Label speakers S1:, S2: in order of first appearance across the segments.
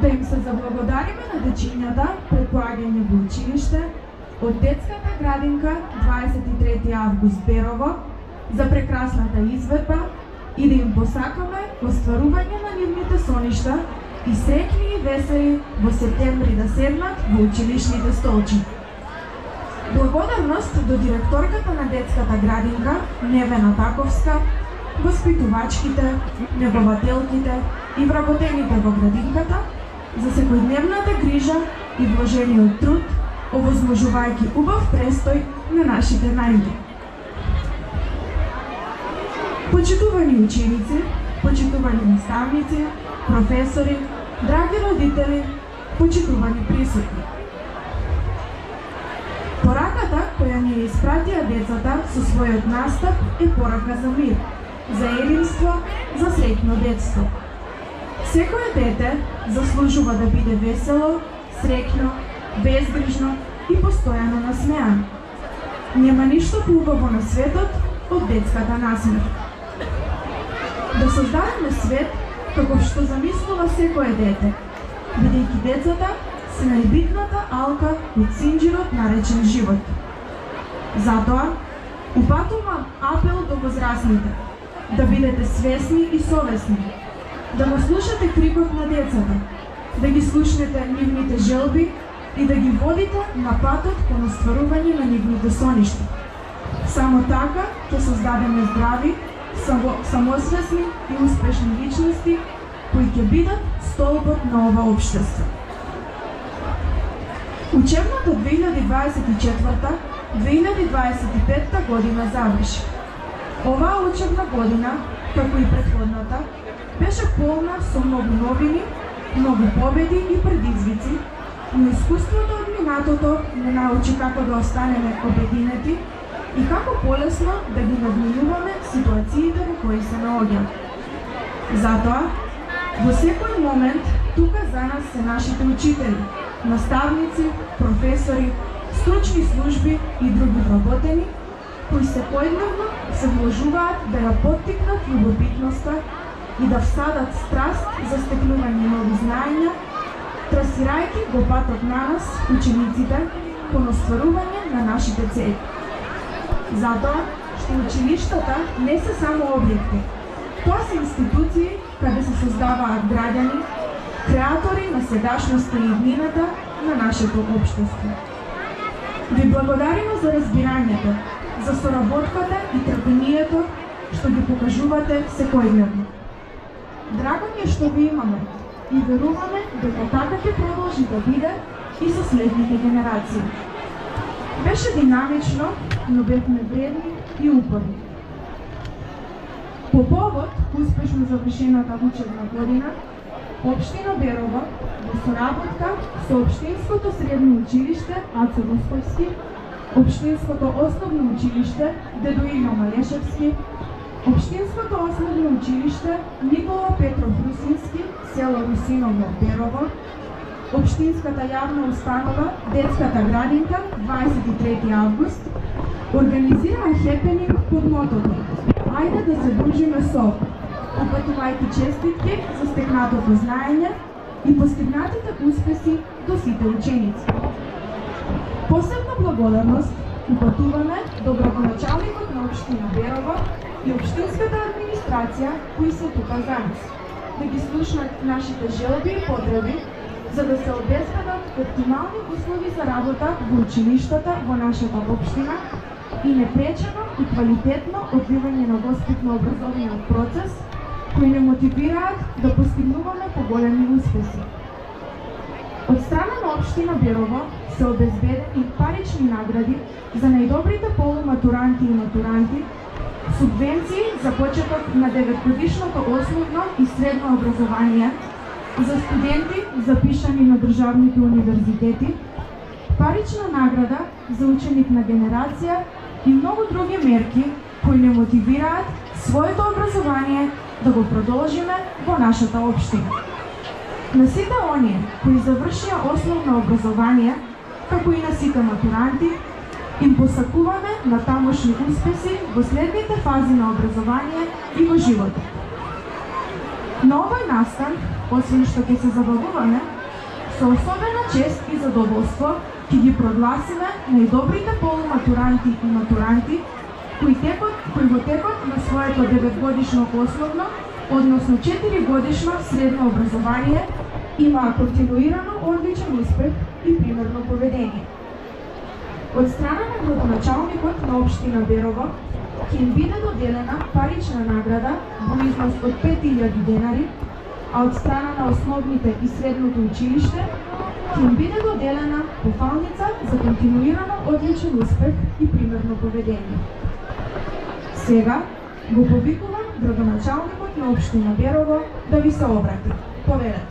S1: Да им се заблагодариме на дечињата пред поаѓање во училиште од детската градинка 23 август Берово за прекрасната изведба и да им посакаме остварување на нивните соништа и среќни и весели во септември да седнат во училишните столчи. Благодарност до директорката на детската градинка Невена Таковска, воспитувачките, негователките и вработените во градинката за секојдневната грижа и вложениот труд, овозможувајќи убав престој на нашите најми. Почитувани ученици, почитувани наставници, професори, драги родители, почитувани присутни. Пораката која ни ја испратија децата со својот настап е порака за мир, за единство, за среќно детство. Секое дете заслужува да биде весело, среќно, безгрижно и постојано насмеано. Нема ништо поубаво на светот од детската насмех. Да создадеме свет како што замислува секое дете, бидејќи децата се најбитната алка од синџирот наречен живот. Затоа, упатувам апел до возрастните, да бидете свесни и совесни, да го слушате крикот на децата, да ги слушнете нивните желби и да ги водите на патот кон остварување на нивните соништа. Само така ќе создадеме здрави, самосвесни и успешни личности кои ќе бидат столбот на ова општество. Учебната 2024-2025 година заврши. Оваа учебна година, како и претходната, беше полна со многу новини, многу победи и предизвици, но искуството од минатото не научи како да останеме обединети и како полесно да ги надминуваме ситуациите во кои се наоѓаме. Затоа, во секој момент, тука за нас се нашите учители, наставници, професори, стручни служби и други вработени, кои секојдневно се вложуваат да ја поттикнат љубопитноста и да всадат страст за стекнување нови знаења, трасирајќи го патот на нас, учениците, кон остварување на нашите цели. Затоа, што училиштата не се само објекти, тоа се институции каде се создаваат граѓани, креатори на сегашноста и иднината на нашето општество. Ви благодариме за разбирањето, за соработката и трпението што ги покажувате секојдневно. Драго ми е што ви имаме и веруваме дека така ќе продолжи да биде и со следните генерации. Беше динамично, но бевме вредни и упорни. По повод успешно завршената учебна година, Општина Берово во соработка со Општинското средно училиште Аце Воспојски, Општинското основно училиште Дедо Иво Малешевски, Општинското основно училиште Никола Петров Русински, село Русиново, Берово, Општинската јавна установа Детската градинка 23 август организираа хепенинг под мотото "Ајде да се дружиме со", упатувајќи честитки за стекнатото знаење и постигнатите успеси до сите ученици. Посебна благодарност упатуваме до градоначалникот на општина Берово и општинската администрација кои се тука за нас, да ги слушнат нашите желби и потреби, за да се обезбедат оптимални услови за работа во училиштата во нашата општина и непречено и квалитетно одвивање на воспитно образовниот процес кои не мотивираат да постигнуваме поголеми успеси. Од страна на општина Берово се обезбедени парични награди за најдобрите полуматуранти и матуранти, субвенции за почеток на 9-годишното основно и средно образование, за студенти запишани на државните универзитети, парична награда за ученик на генерација и многу други мерки кои не мотивираат своето образование да го продолжиме во нашата општина. На сите оние кои завршија основно образование, како и на сите матуранти, им посакуваме на тамошни успеси во следните фази на образование и во животот. На овој настан, освен што ќе се забавуваме, со особена чест и задоволство ќе ги прогласиме најдобрите полуматуранти и матуранти кои во текот на своето 9-годишно основно, односно 4-годишно средно образование, имаа континуирано одличен успех и примерно поведение. Од страна на градоначалникот на општина Берово ќе им биде доделена парична награда во износ од 5000 денари, а од страна на основните и средното училиште ќе им биде доделена пофалница за континуирано одличен успех и примерно поведение. Сега го повикувам градоначалникот на општина Берово да ви се обрати. Повелете.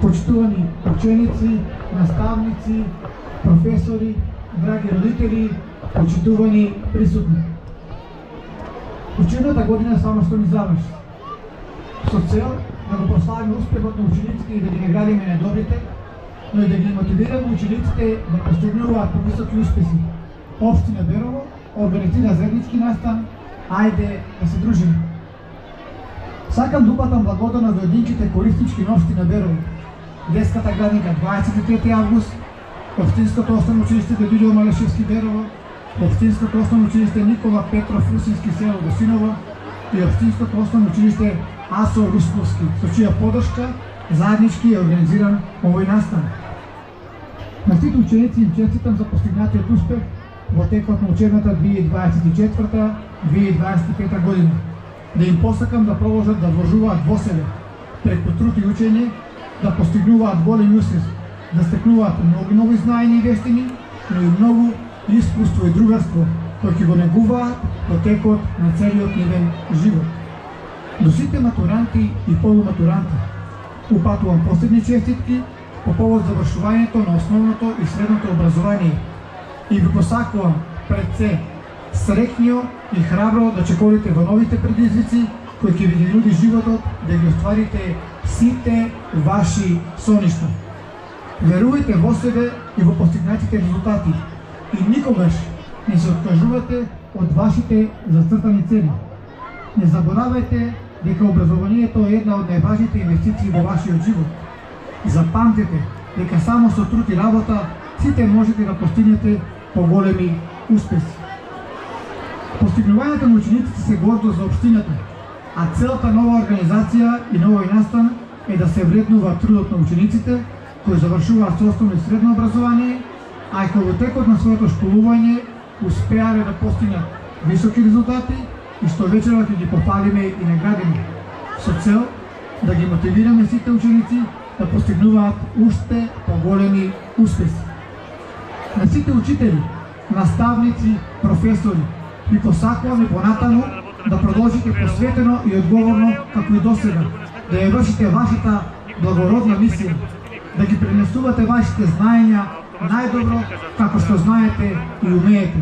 S2: Почитувани ученици, наставници, професори, драги родители, почитувани присутни. Учебната година само што ни заврши. Со цел да го прославиме успехот на учениците и да ги наградиме најдобрите, но и да ги мотивираме учениците да постигнуваат повисоки успеси. Општина Берово организира заеднички настан "Ајде да се дружиме". Сакам да упатам благодарност до единките кориснички на општина Берово, детската градинка 23 август, општинското основно училиште Дедуѓо Малешевски Берово, општинското основно училиште Никола Петров Русински село Госиново и општинското основно училиште Асо Русковски, со чија поддршка заеднички е организиран овој настан. На сите ученици им честитам за постигнатиот успех во текот на учебната 2024-2025 година. Да им посакам да продолжат да вложуваат во себе, преку труд и учење, да постигнуваат големи успеси, да стекнуваат многу нови знаења и вештини, но и многу искуство и другарство, кои ќе го негуваат во текот на целиот нивен живот. До сите матуранти и полуматуранти упатувам последни честитки по повод завршувањето на основното и средното образование и ви посакувам пред се среќно и храбро да чекорите во новите предизвици кои ќе ви ги нуди животот, да ги остварите сите ваши соништа. Верувајте во себе и во постигнатите резултати и никогаш не се откажувате од вашите зацртани цели. Не заборавајте дека образованието е една од најважните инвестиции во вашиот живот. Запамтете дека само со труд и работа сите можете да постигнете поголеми успеси. Постигнувањето на учениците се гордост за општината, а целата нова организација и новој настан е да се вреднува трудот на учениците кои завршуваат со основно и средно образование, а и кои во текот на своето школување успеале да постигнат високи резултати и што вечерот ќе ги пофалиме и наградиме, со цел да ги мотивираме сите ученици да постигнуваат уште поголеми успеси. На сите учители, наставници, професори, ви посакуваме понатаму да продолжите посветено и одговорно како и досега, да ја вршите вашата благородна мисија, да ги пренесувате вашите знаења најдобро како што знаете и умеете,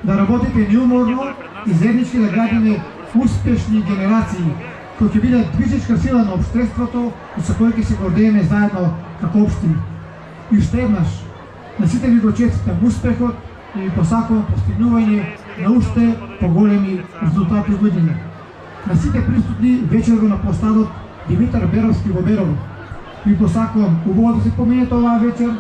S2: да работите неуморно и заеднички да градиме успешни генерации кои ќе бидат движечка сила на општеството и со кои ќе се гордееме заедно како општина. И уште еднаш, на сите ви го честитам успехот и ви посакувам постигнување на уште поголеми резултати години. На сите присутни вечер на постадот Димитар Беровски во Берово. Ви посакувам убаво да се поминете оваа вечер,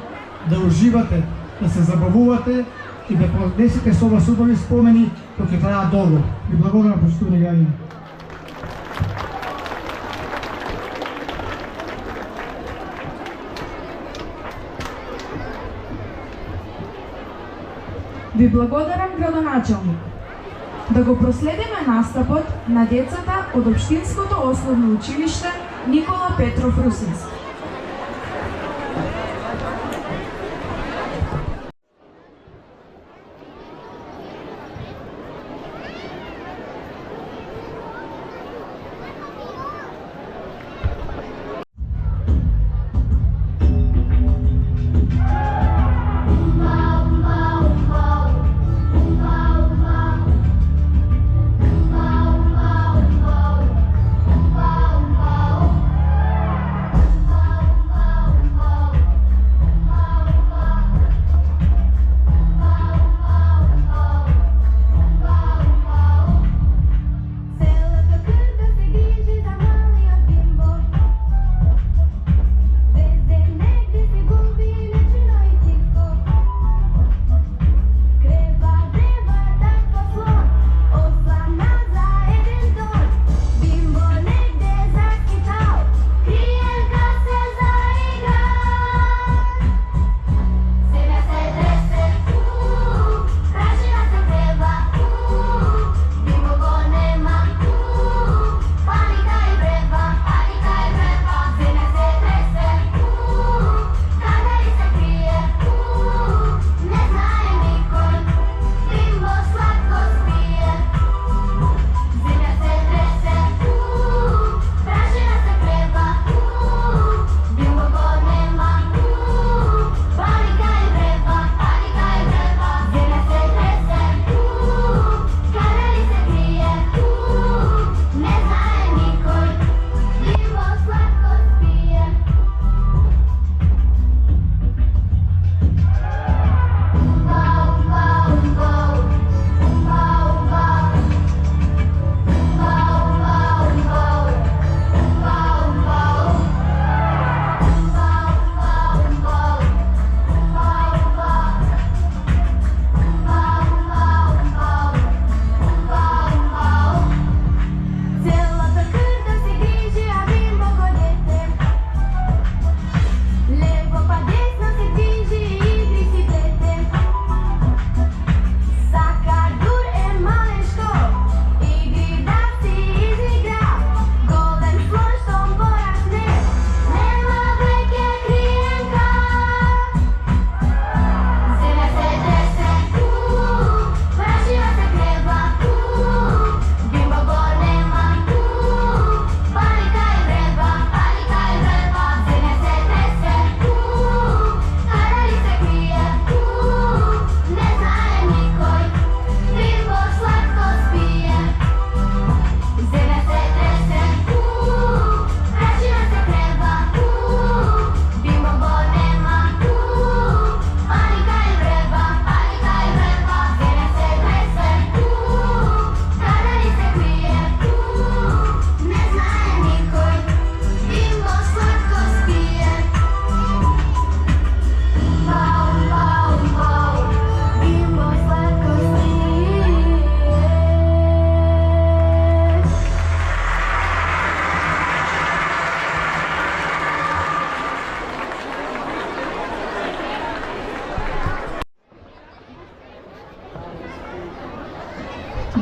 S2: да уживате, да се забавувате и да поднесете со вас убави спомени кои ќе траат долго. Ви благодарам, почитувани граѓани.
S1: Ви благодарам, градоначалник. Да го проследиме настапот на децата од Општинското основно училиште Никола Петров Русински.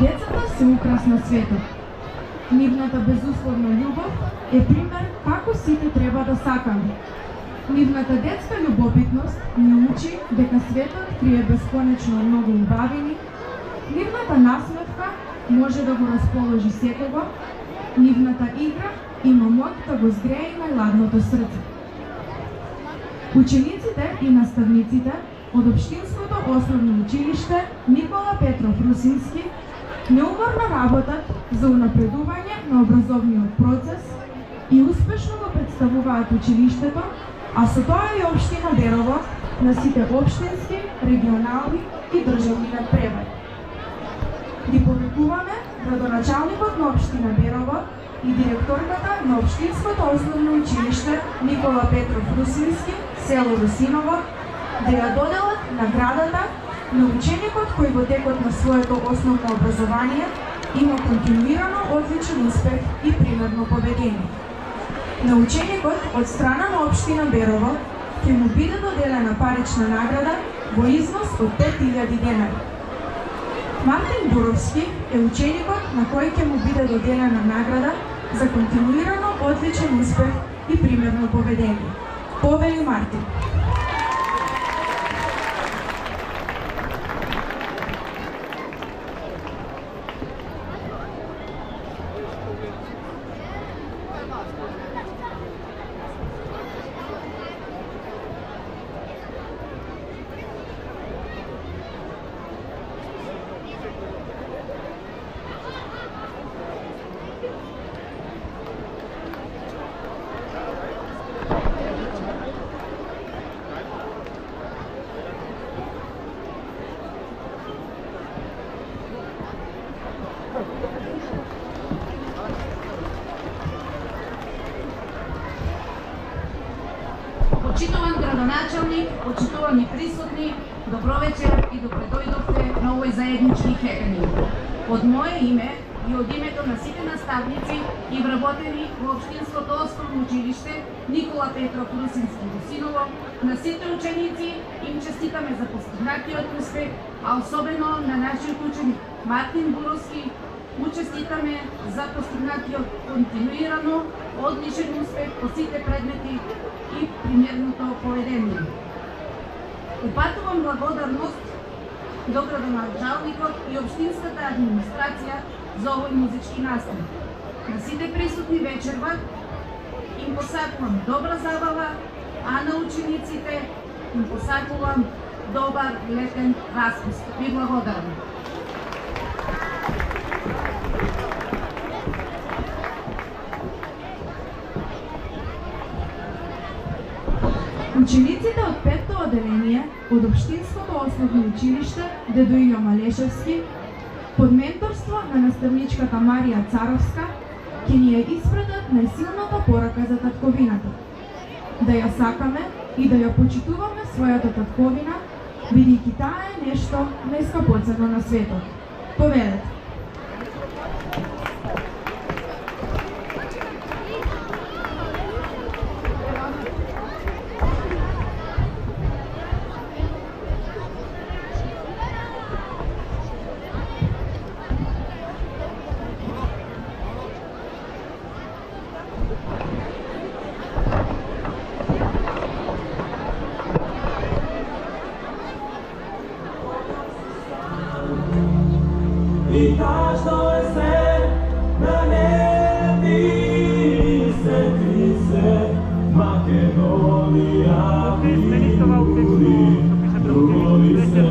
S1: Децата се украс на светот. Нивната безусловна љубов е пример како сите треба да сакаме. Нивната детска љубопитност ни учи дека светот крие бесконечно многу убавини. Нивната насмевка може да го расположи секого. Нивната игра има моќ да го згрее најладното срце. Учениците и наставниците од Општинското основно училиште Никола Петров Русински неуморно работат за унапредување на образовниот процес и успешно го представуваат училиштето, а со тоа и општина Берово на сите општински, регионални и државни надпревари. Ги повикуваме градоначалникот на општина Берово и директорката на Општинското основно училиште Никола Петров Русински, село Русиново, да ја доделат наградата на ученикот кој во текот на своето основно образование има континуирано одличен успех и примерно поведение. На ученикот од страна на општина Берово ќе му биде доделена парична награда во износ од 5000 денари. Мартин Буровски е ученикот на кој ќе му биде доделена награда за континуирано одличен успех и примерно поведение. Повели Мартин.
S3: Почитуван градоначалник, почитувани присутни, добро вечер и добре дојдовте на овој заеднички хепенинг. Од мое име и од името на сите наставници и вработени во Општинското основно училиште Никола Петров Русински Русиново, на сите ученици им честитаме за постигнатиот успех, а особено на нашиот ученик Мартин Буровски му честитаме за постигнатиот континуирано одличен успех по сите предмети и примерното поведение. Упатувам благодарност до градоначалникот и општинската администрација за овој музички настан. На сите присутни вечерва им посакувам добра забава, а на учениците им посакувам добар летен распуст. Ви благодарам.
S1: Учениците од 5-то одделение од Општинското основно училиште Дедо Илјо Малешевски под менторство на наставничката Марија Царовска ќе ни ја испредат најсилната порака за татковината. Да ја сакаме и да ја почитуваме својата татковина, бидејќи таа е нешто најскапоценно на светот. Повелете.
S4: И каждо е се на неби се Македонија буди, други се.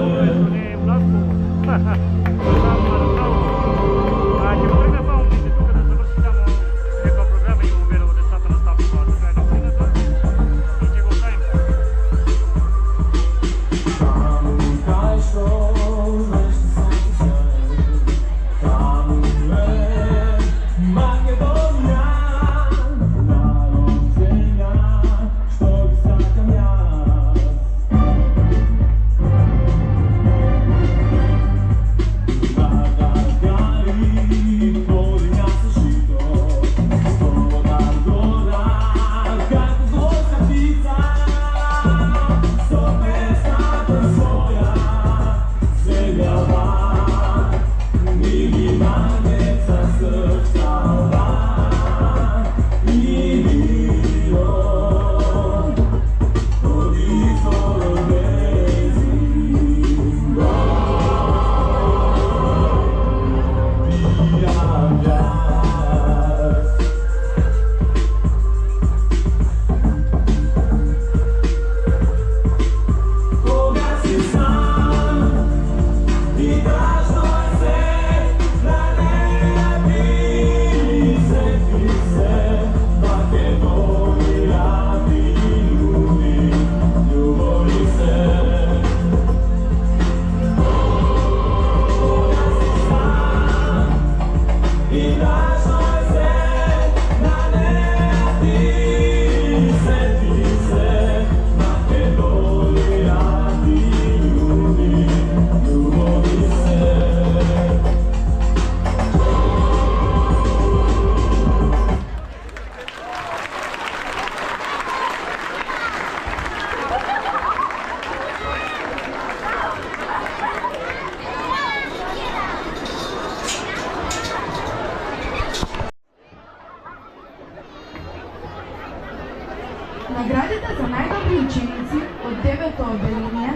S1: Наградите за најдобри ученици од 9-то одделение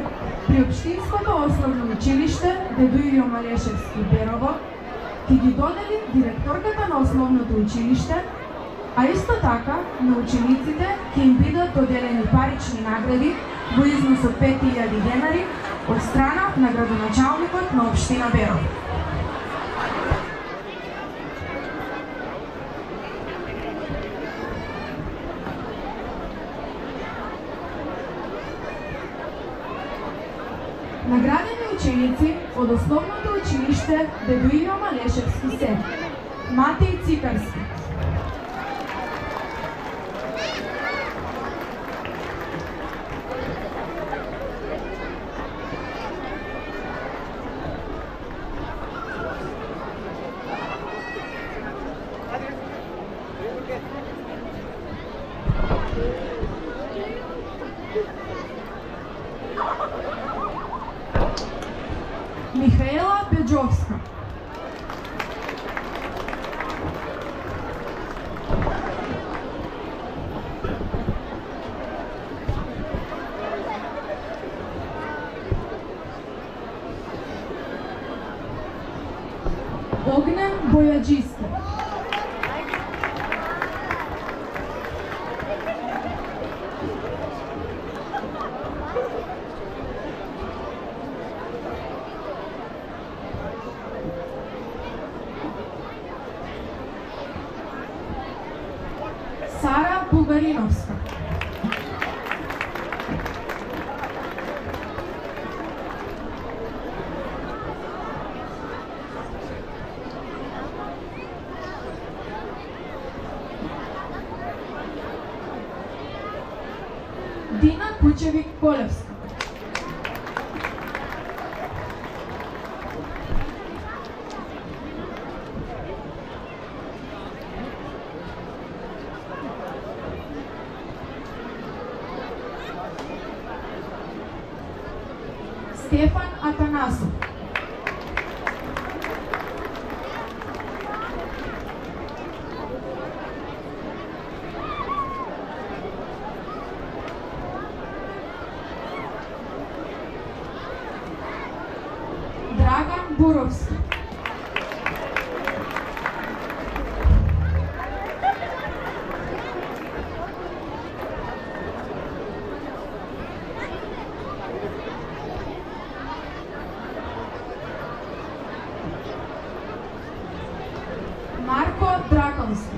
S1: при Општинското основно училиште Дедо Илио Малешевски Берово ќе ги додели директорката на основното училиште, а исто така на учениците ќе им бидат доделени парични награди во износ од 5000 денари од страна на градоначалникот на Општина Берово. Наградени ученици од основното училиште Дедо Илио Малешевски се Матеј Цикарски, Михаела Беџовска, Огнен Бојаджиски, Сара Бугариновска, Дина Кучевик Колевска, Стефан Атанасов, Драган Буровски, Марко Драконски,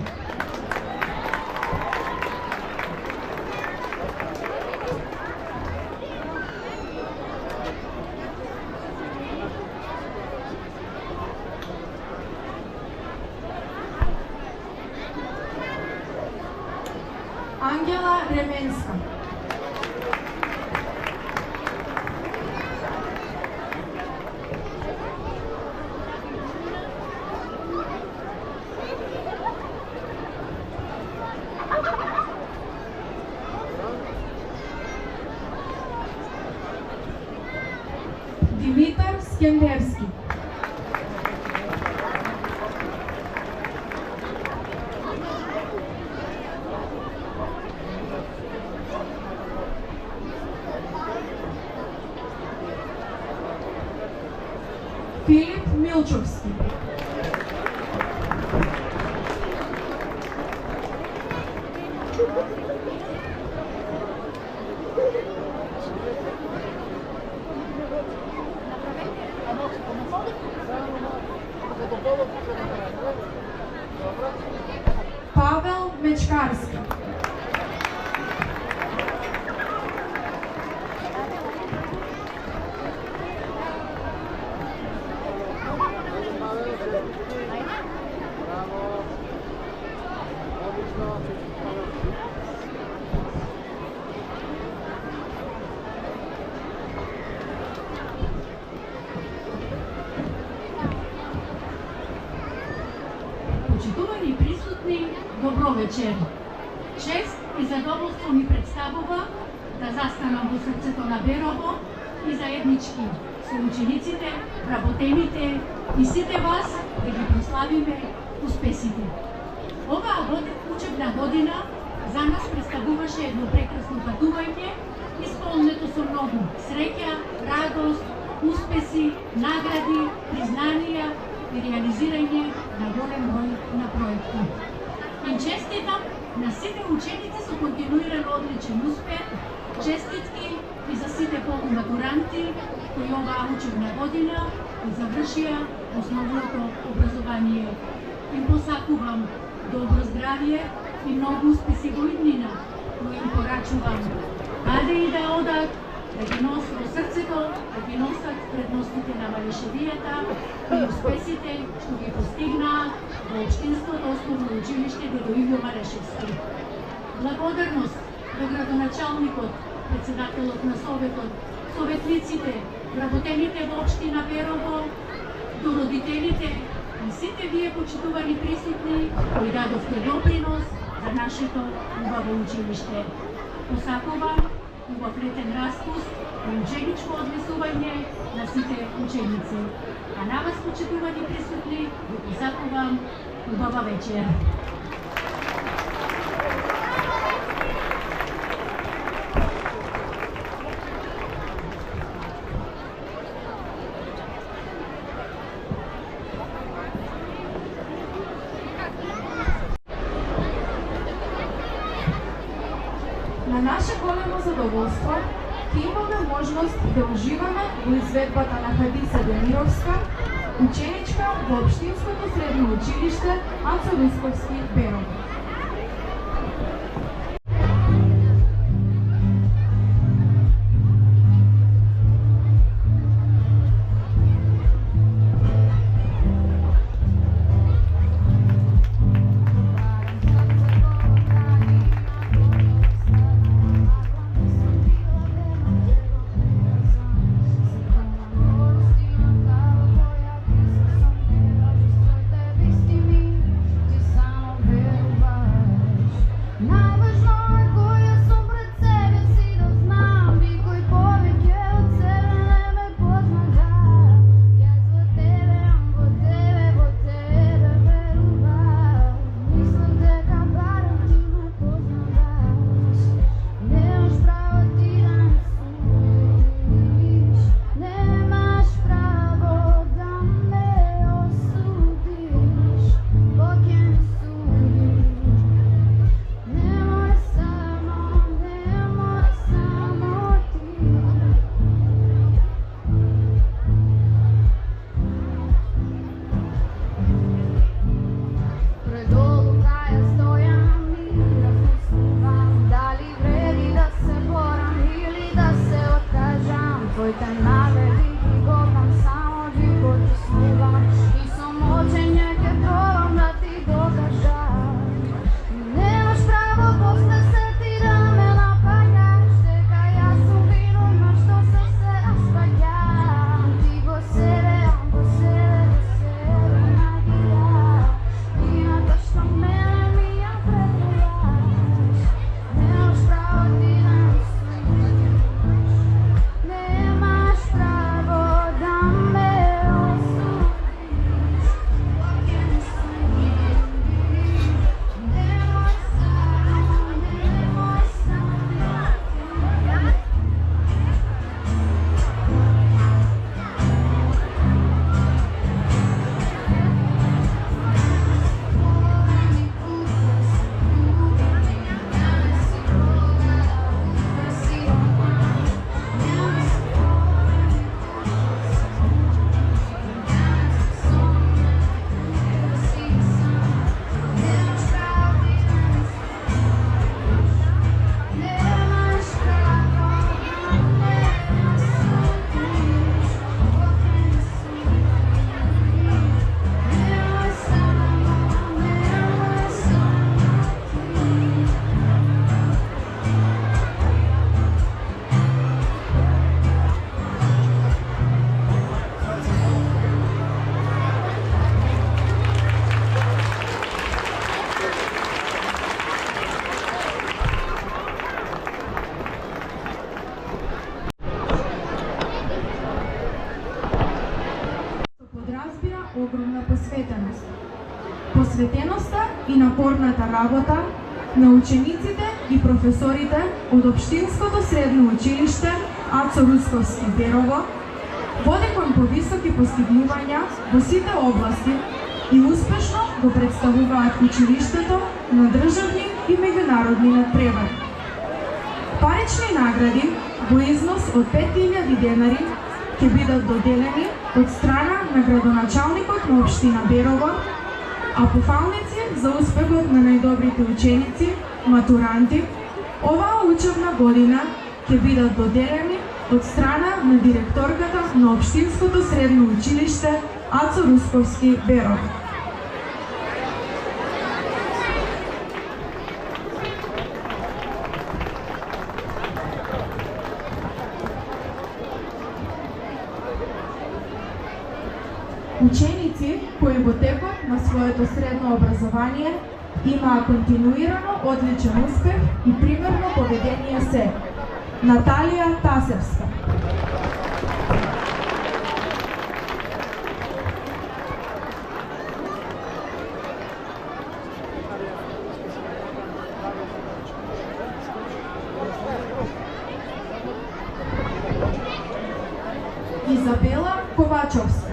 S1: Ангела Ременска, Димитар Скендерски, Филип Милчовски, Павел Мечкарски,
S5: Почитувани присутни, добро вечер. Чест и задоволство ми представува да застанам во срцето на Берово и заеднички со учениците, работените и сите вас да ги прославиме успесите. Оваа учебна година за нас представуваше едно прекрасно патување, исполнето со многу среќа, радост, успеси, награди, признанија и реализирање на голем број на проекти. Им честитам на сите ученици со континуиран одличен успех, честитки и за сите полуматуранти кои оваа учебна година завршија основното образование. Им посакувам добро здравје и многу успеси во иднина, кои им порачувам каде и да одат, да ги носат во срцето, да ги носат предностите на Малишевијата и успесите што ги постигнаат во Општинското основно училиште Дедо Ивјо Марешевски. Благодарност до градоначалникот, председателот на Советот, советниците, работените во Општина Берово, до родителите и сите вие почитувани присутни кои дадовте допринос за нашето убаво училиште. Посакувам убав летен распуст и ученичко однесување на сите ученици. А на вас, почитувани присутни, ви посакувам убава вечер.
S1: На наше големо задоволство, ќе имаме можност да уживаме во изведбата на Хадиса Демировска, ученичка во Општинското средно училиште Аца Русковски Берово.
S6: Now
S1: и напорната работа на учениците и професорите од Општинското средно училиште Ацо Русковски Берово води кон повисоки постигнувања во сите области и успешно го представуваат училиштето на државни и меѓународни надпревари. Парични награди во износ од 5000 денари ќе бидат доделени од страна на градоначалникот на Општина Берово, а пофалници за успехот на најдобрите ученици, матуранти, оваа учебна година ќе бидат доделени од страна на директорката на Општинското средно училиште Ацо Русковски Берово. Ученици кои во текот на своето средно образование имаа континуирано одличен успех и примерно поведение се Наталија Тасевска, Изабела Ковачовска,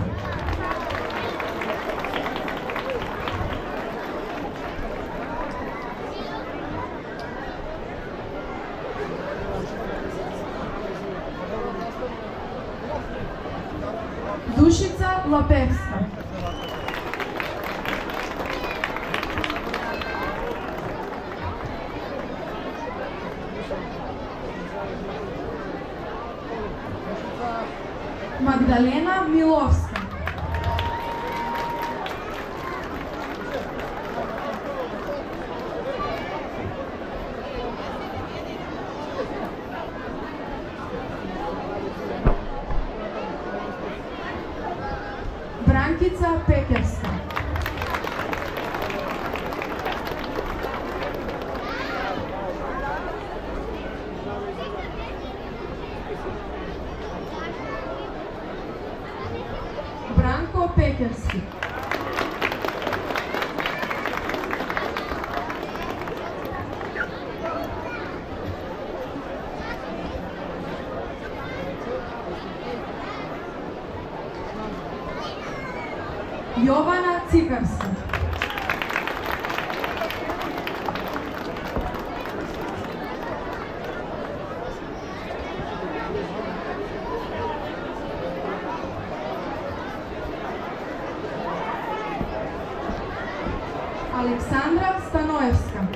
S1: Душица Лапевска, Магдалена Миловска, Бранкица Пекерска, Бранко Пекерски, Јована Цикарска, Александра Станоевска,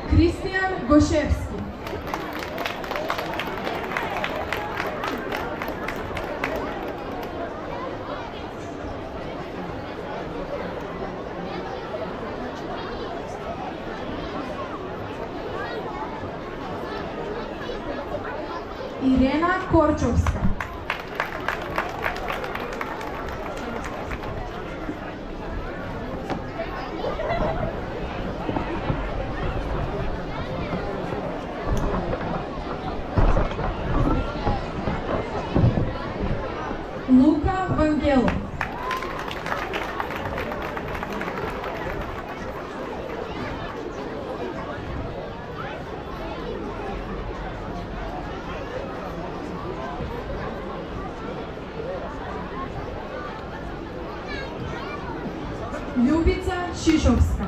S1: Кристијан Гошевски, Ирена Корчовска, Лука Вангелов, Љубица Шишовска,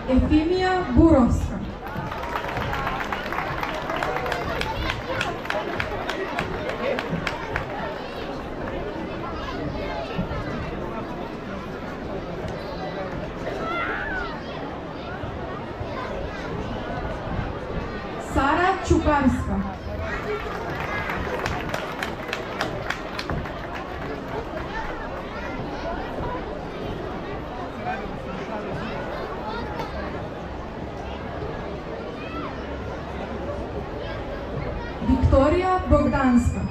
S1: Ефимија Буровска, Сара Чукарска, Ганска.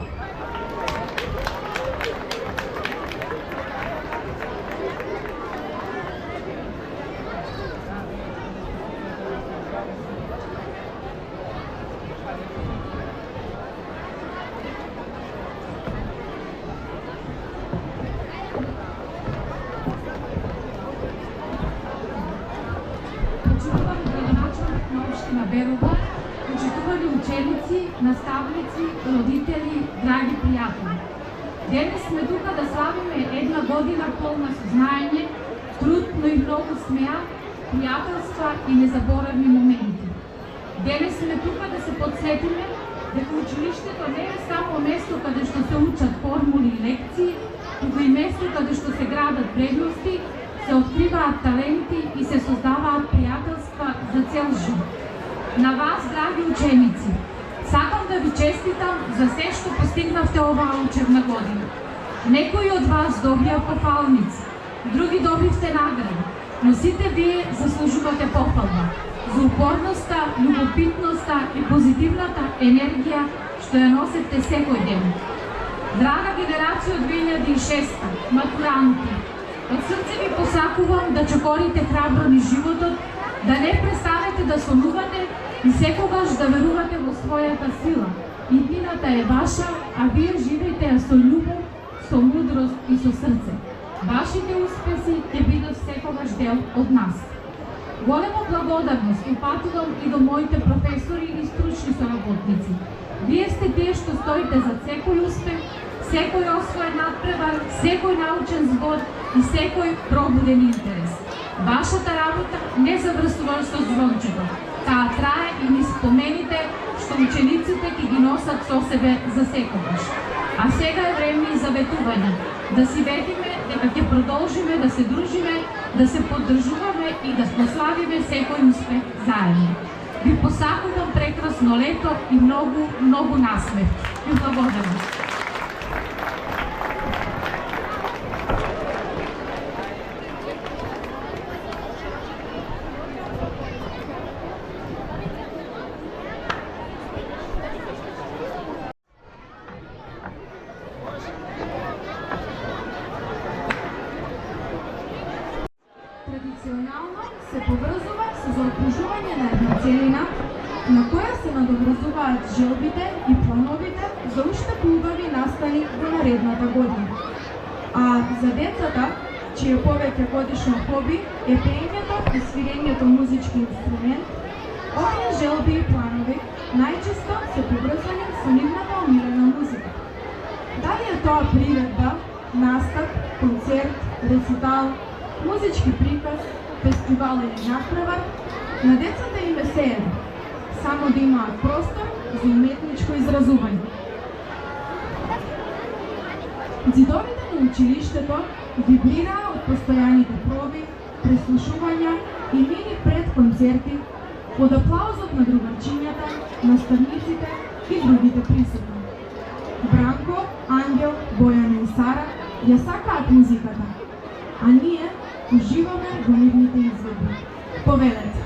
S5: Почитувани градоначалник на општина Берово, почитувани ученици, наставници, родители, драги пријатели. Денес сме тука да славиме една година полна со знаење, труд, но и многу смеа, пријателства и незаборавни моменти. Денес сме тука да се подсетиме дека училиштето не е само место каде што се учат формули и лекции, туку и место каде што се градат вредности, се откриваат таленти и се создаваат пријателства за цел живот. На вас, драги ученици, сакам да ви честитам за се што постигнавте оваа учебна година. Некои од вас добија пофалници, други добивте награди, но сите вие заслужувате похвала за упорноста, љубопитноста и позитивната енергија што ја носите секој ден. Драга генерација од 2006, матуранти, од срце ви посакувам да чекорите храбро низ животот, да не престанете да сонувате и секогаш да верувате во својата сила. Иднината е ваша, а вие живеете ја со љубов, со мудрост и со срце. Вашите успеси ќе бидат секогаш дел од нас. Голема благодарност упатувам и до моите професори и стручни соработници. Вие сте тие што стоите за секој успех, секој освоен надпревар, секој научен збор и секој пробуден интерес. Вашата работа не завршува со звончето. Таа трае и низ спомените што учениците ќе ги носат со себе за секогаш. А сега е време и за ветување. Да си ветиме дека ќе продолжиме да се дружиме, да се поддржуваме и да прославиме секој успех заедно. Ви посакувам прекрасно лето и многу, многу насмех. Ви благодарам.
S1: Традиционално се поврзува со заокружување на една целина на која се надоврзуваат желбите и плановите за уште поубави настани во наредната година. А за децата, чие повеќе годишно хоби е пеењето и свирењето музички инструмент, овие желби и планови најчесто се поврзани со нивната омилена музика. Дали е тоа приредба, настап, концерт, рецитал, музички приказ, фестивал или надпревар, на децата им е сеедно, само да имаат простор за уметничко изразување. Ѕидовите на училиштето вибрираа од постојаните проби, преслушувања и мини предконцерти, од аплаузот на другарчињата, наставниците и другите присутни. Бранко, Ангел, Бојана и Сара ја сакаат музиката, а ние уживаме во нивните изведби. Повелете!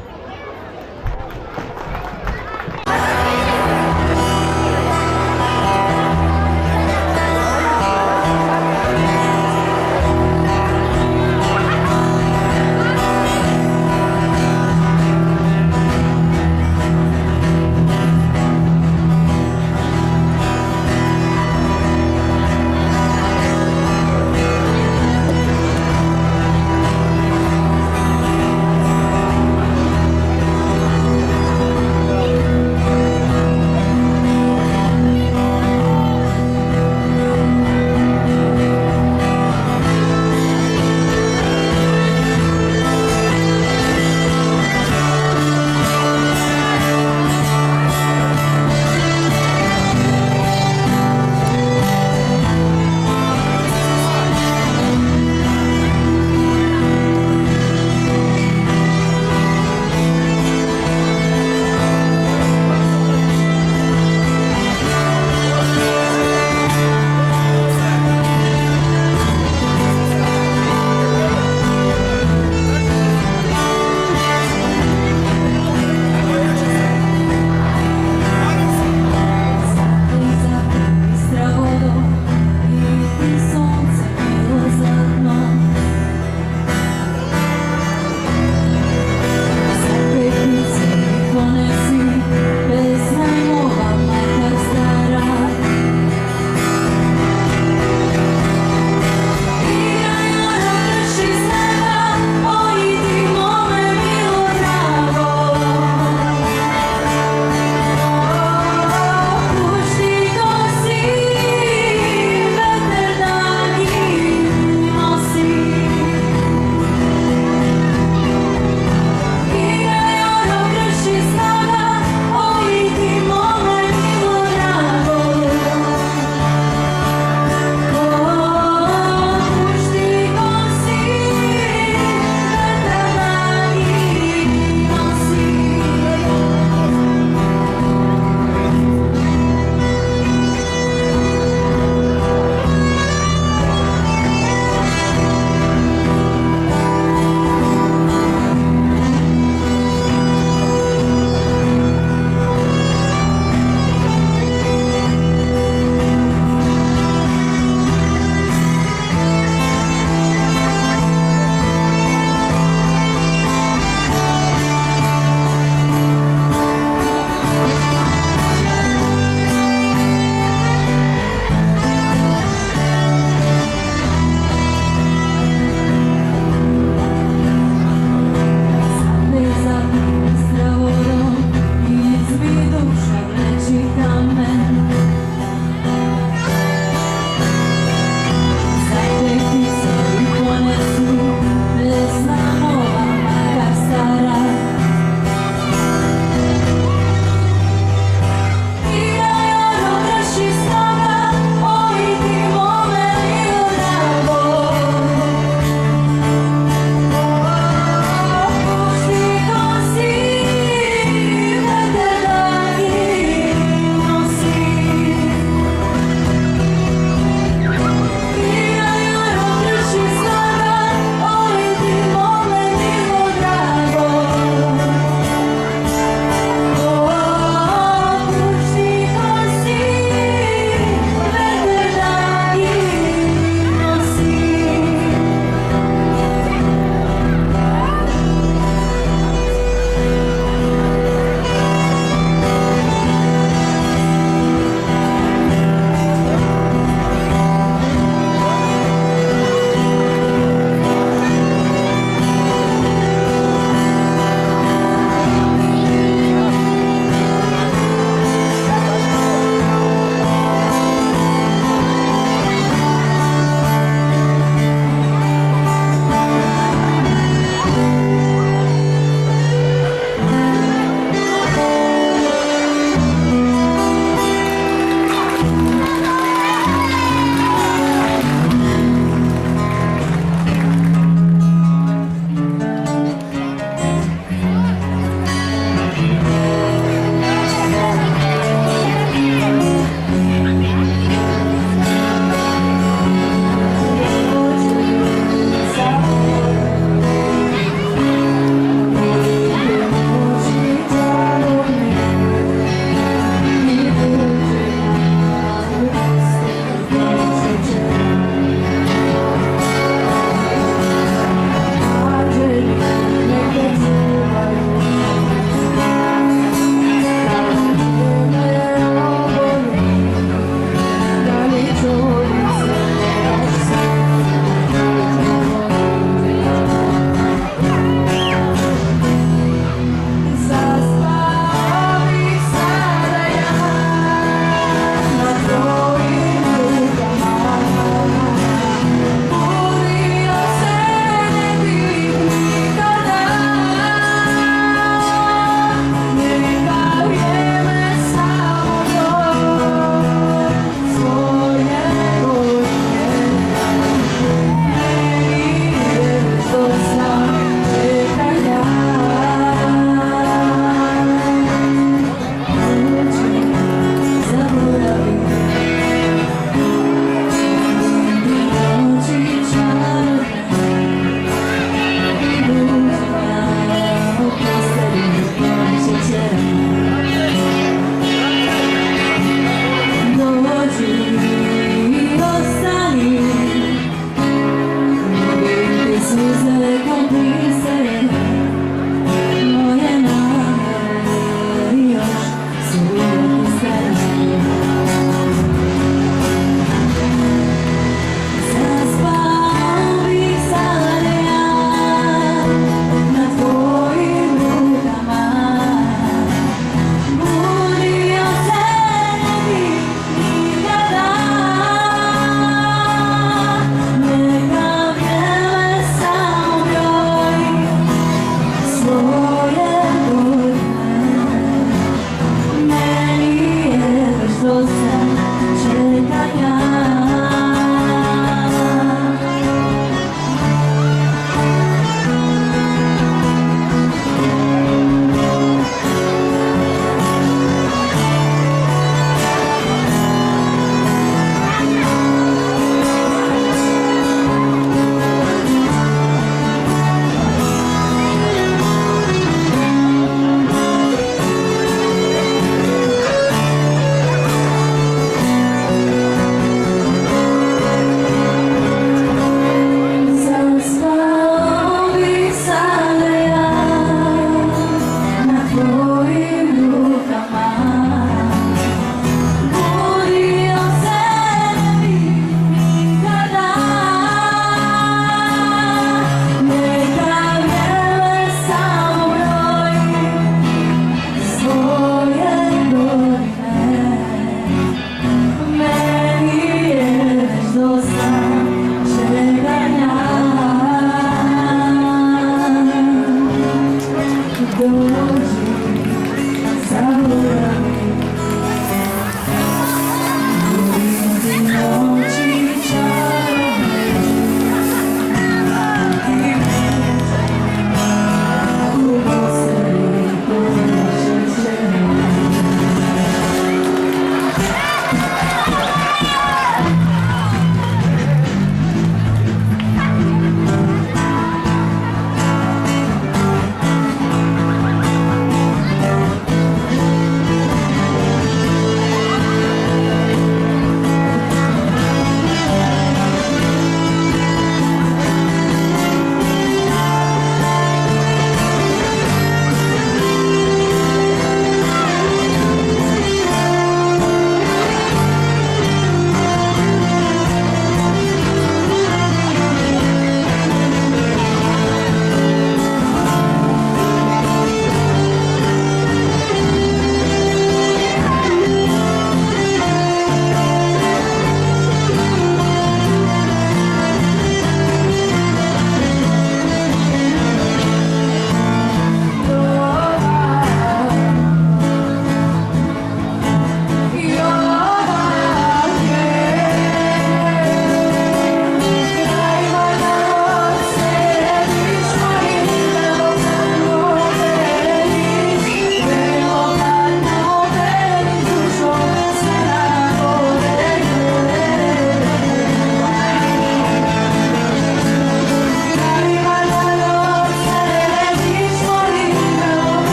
S6: Neka vrijeme samo broj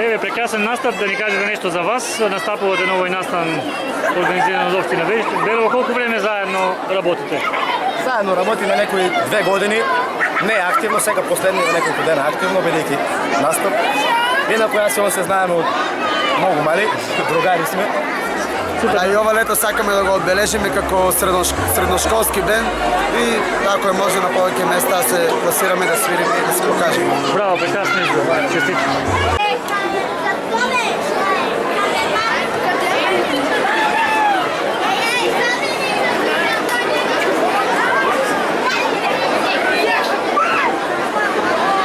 S6: еве прекрасен настап, да ни кажете нешто за вас. Настапувате на овој настан организиран од општина Берово. Колку време заедно работите?
S7: Заедно работиме некои 2 години. Не активно, сега последни неколку дена активно, бидејќи настап. Инаку јас и он се знаеме од многу мали, другари сме.
S8: А и ова лето сакаме да го одбележиме како средношколски бенд и ако е може на повеќе места се пласираме да свириме и да се покажеме.
S6: Браво, прекрасно избор. Честитки.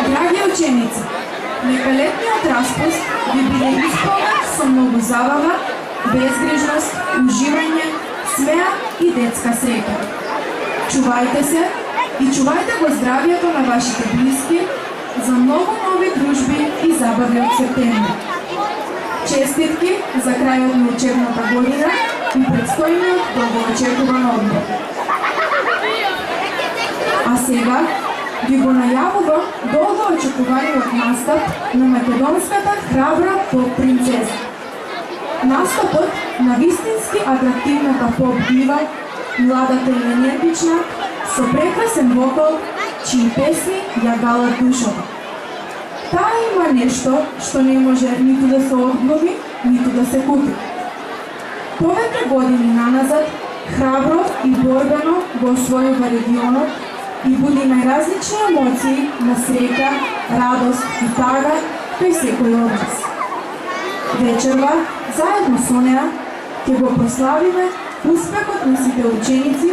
S1: Драги ученици, нека летниот распуст ви биде исполнет со многу забава, безгрижност, уживање, смеа и детска среќа. Чувајте се и чувајте го здравието на вашите блиски за многу нови дружби и забави од септември. Честитки за крајот на учебната година и предстојниот долгоочекуван одмор. А сега ви го најавувам долго очекуваниот настап на македонската храбра поп принцеза. Настапот на вистински атрактивната поп дива, младата и енергична, со прекрасен вокал, чии песни ја галат душата. Таа има нешто што не може ниту да се одгломи, ниту да се купи. Повеќе години наназад, храбро и борбено го освојува регионот и буди најразлични емоции на среќа, радост и тага кај секој од нас. Вечерва, заедно со неа, ќе го прославиме успехот на сите ученици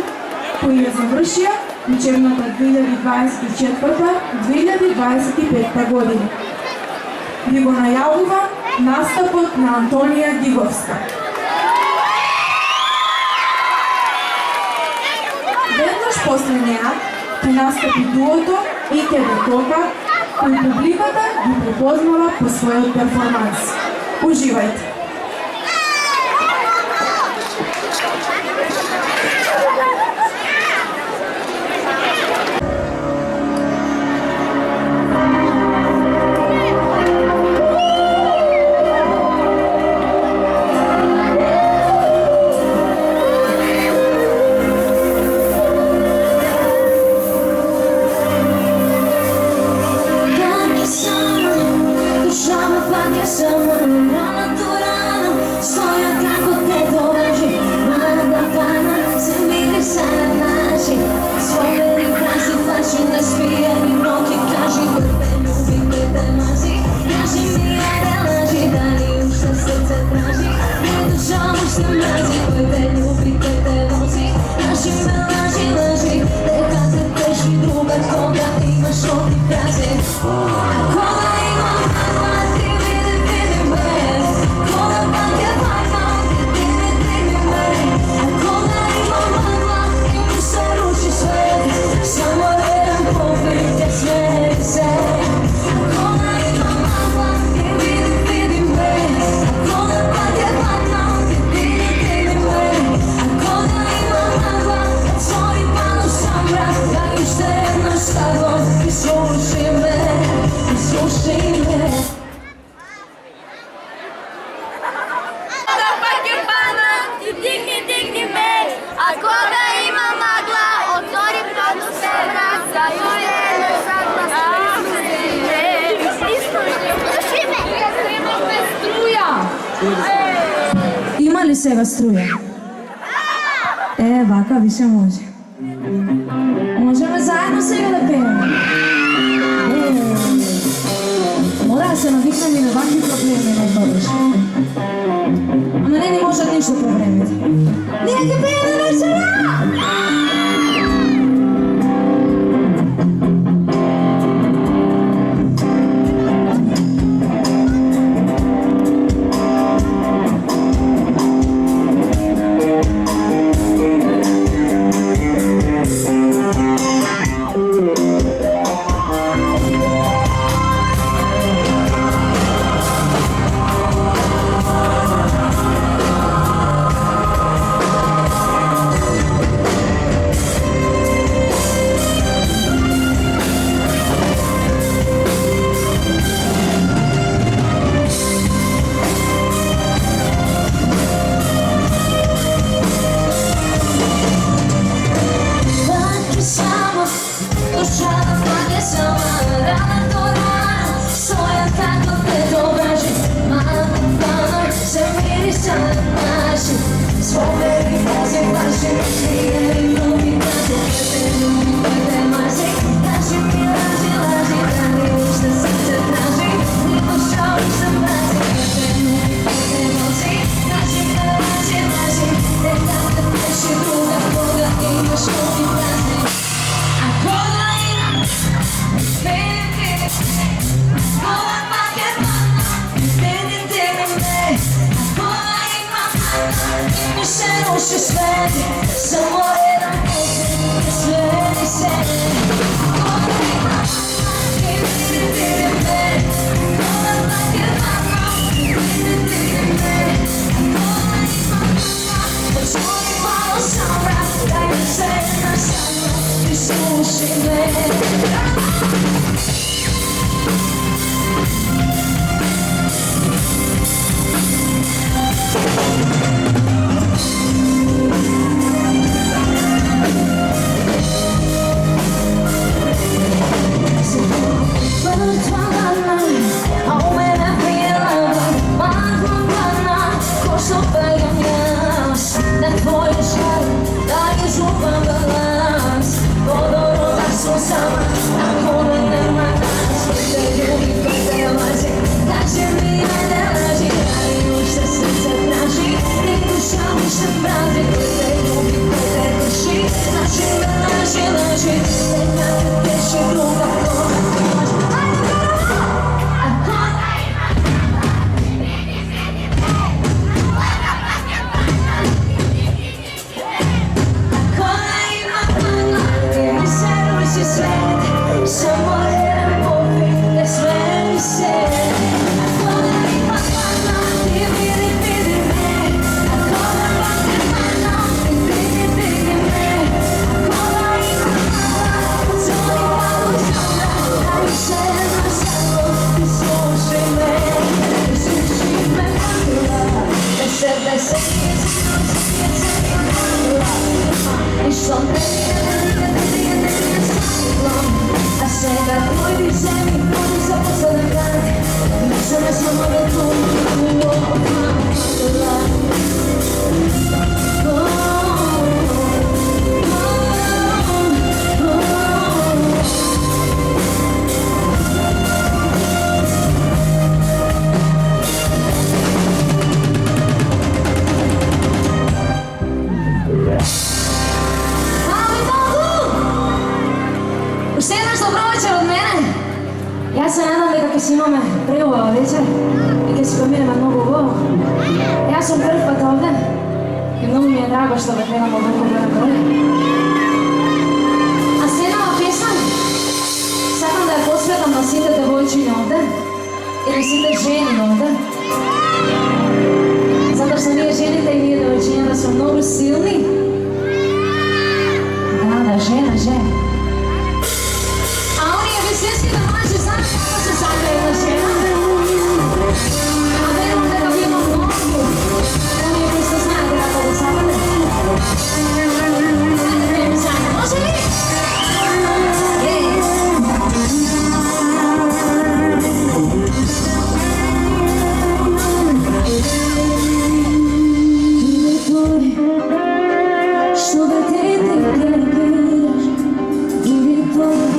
S1: кои ја завршија учебната 2024-2025 година. Ви го најавува настапот на Антонија Диговска. Веднаш после неа ќе настапи дуото Ике Бекока, кој публиката ги препознава по својот перформанс. Уживајте!
S9: Има ли сега струја? Вака више може. Можеме заедно сега да пееме. Мора да се навикнем и на вакви проблеми на добиш. Ама не ни можат ништо по времето. Ние ќе пееме вечера! Јас се надам дека ќе си имаме преубава вечер и ќе си поминеме многу убаво. Јас сум прв пат овде и многу ми е драго што ве гледам овако голем број. А следнава песна сакам да ја посветам на сите девојчиња овде или сите жени овде. Затоа што ние жените и ние девојчињата сме многу силни. Да, жена. Истинските мажи знаат како се сака една жена. А верувам дека ви има многу. Оние кои се знаат како да сакате. Не ми сака, може ли? Што бе те гледаш, или твој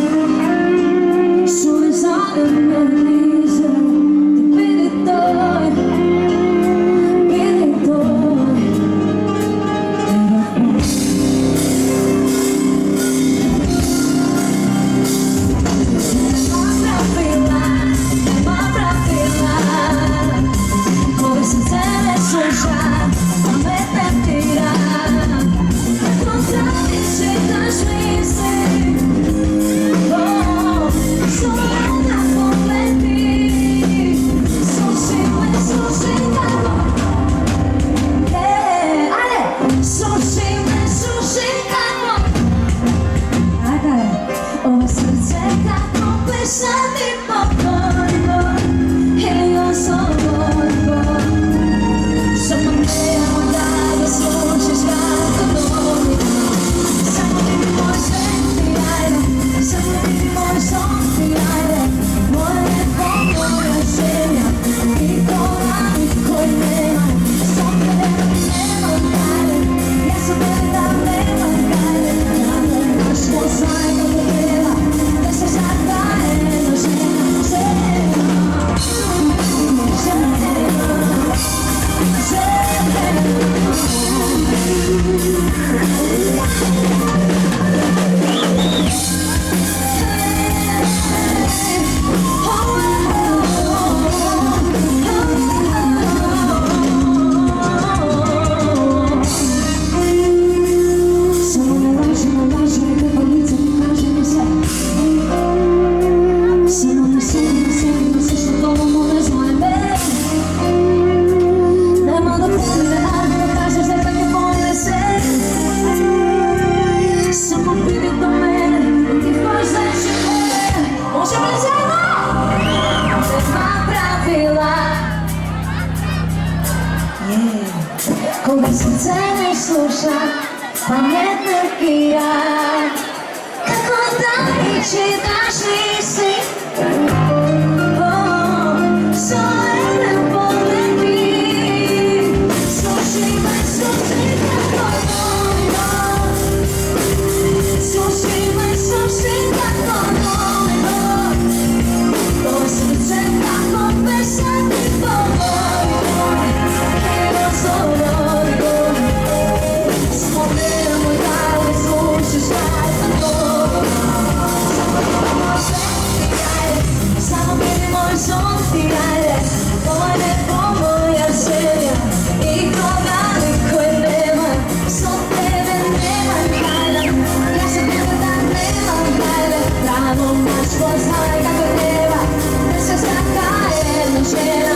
S9: Sono una completa наша паметна кија, како да ми читаш лиси, со еден поглед ми, слушај ме, слушај како новино, слушај ме, слушај како новино, тоа срце како песен ти повојно, едно зоројно, смотрела мој дали, слушаш како новино, само биде мој сон ти ајде, ова не по моја želja, и кога никој нема, со тебе немам хајде, ја се тебе да немам хајде, право маш познавај како треба, не се сака една жена.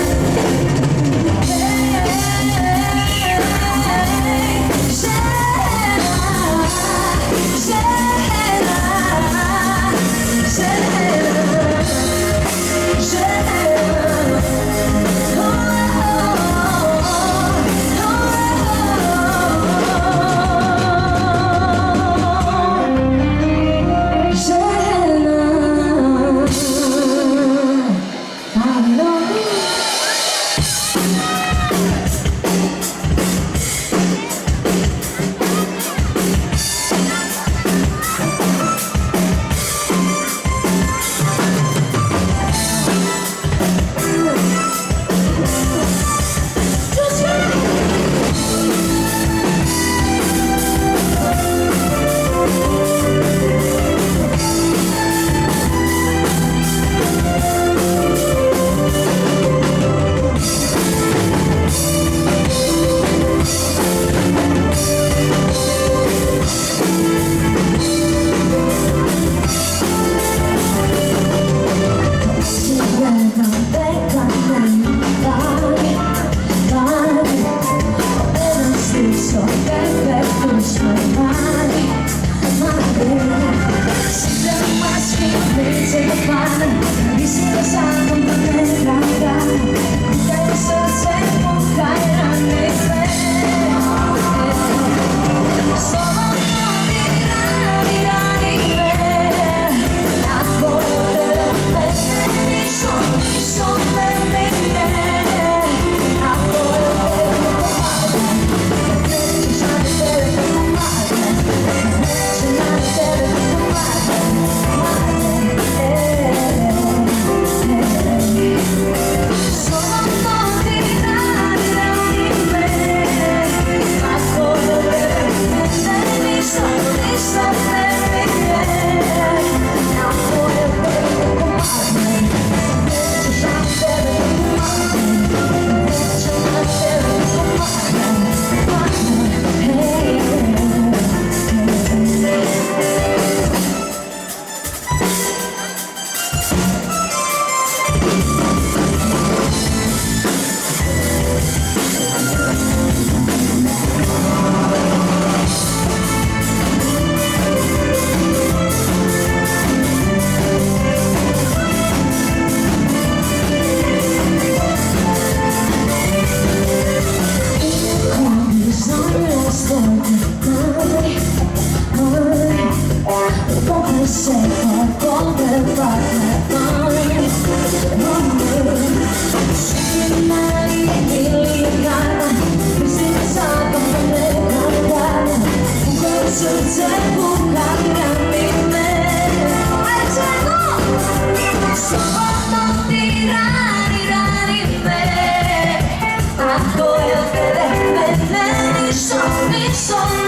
S9: Son